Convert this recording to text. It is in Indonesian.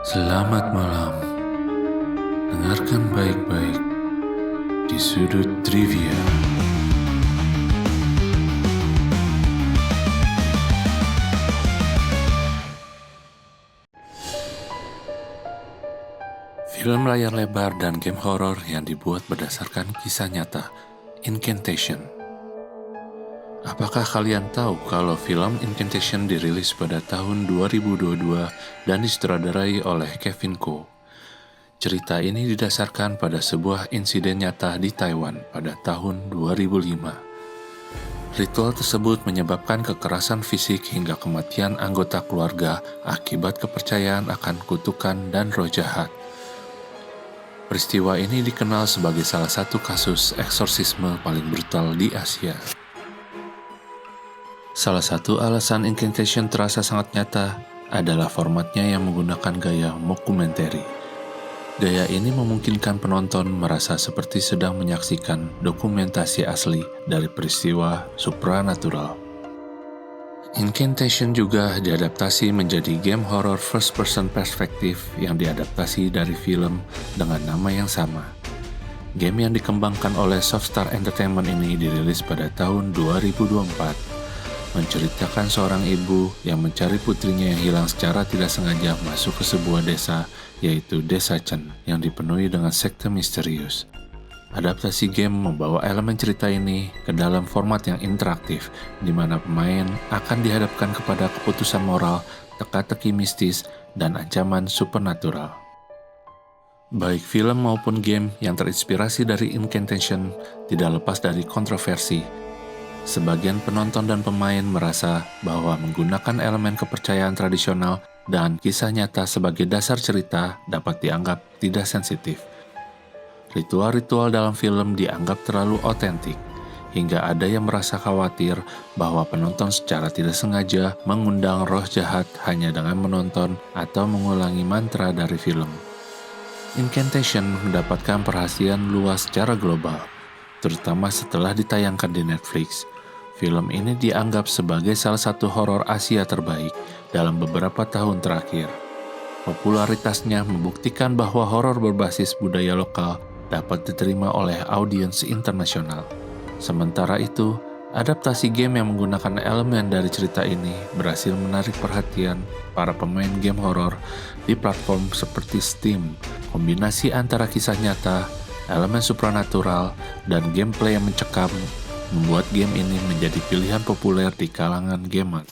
Selamat malam, dengarkan baik-baik di sudut trivia. Film layar lebar dan game horor yang dibuat berdasarkan kisah nyata, Incantation. Apakah kalian tahu kalau film Incantation dirilis pada tahun 2022 dan disutradarai oleh Kevin Ko? Cerita ini didasarkan pada sebuah insiden nyata di Taiwan pada tahun 2005. Ritual tersebut menyebabkan kekerasan fisik hingga kematian anggota keluarga akibat kepercayaan akan kutukan dan roh jahat. Peristiwa ini dikenal sebagai salah satu kasus eksorsisme paling brutal di Asia. Salah satu alasan Incantation terasa sangat nyata adalah formatnya yang menggunakan gaya mockumentary. Gaya ini memungkinkan penonton merasa seperti sedang menyaksikan dokumentasi asli dari peristiwa supranatural. Incantation juga diadaptasi menjadi game horror first-person perspective yang diadaptasi dari film dengan nama yang sama. Game yang dikembangkan oleh Softstar Entertainment ini dirilis pada tahun 2024, menceritakan seorang ibu yang mencari putrinya yang hilang secara tidak sengaja masuk ke sebuah desa, yaitu Desa Chen, yang dipenuhi dengan sekte misterius. Adaptasi game membawa elemen cerita ini ke dalam format yang interaktif, di mana pemain akan dihadapkan kepada keputusan moral, teka-teki mistis, dan ancaman supernatural. Baik film maupun game yang terinspirasi dari Incantation tidak lepas dari kontroversi. Sebagian penonton dan pemain merasa bahwa menggunakan elemen kepercayaan tradisional dan kisah nyata sebagai dasar cerita dapat dianggap tidak sensitif. Ritual-ritual dalam film dianggap terlalu otentik, hingga ada yang merasa khawatir bahwa penonton secara tidak sengaja mengundang roh jahat hanya dengan menonton atau mengulangi mantra dari film. Incantation mendapatkan perhatian luas secara global, terutama setelah ditayangkan di Netflix. Film ini dianggap sebagai salah satu horor Asia terbaik dalam beberapa tahun terakhir. Popularitasnya membuktikan bahwa horor berbasis budaya lokal dapat diterima oleh audiens internasional. Sementara itu, adaptasi game yang menggunakan elemen dari cerita ini berhasil menarik perhatian para pemain game horor di platform seperti Steam. Kombinasi antara kisah nyata, elemen supranatural, dan gameplay yang mencekam membuat game ini menjadi pilihan populer di kalangan gamer.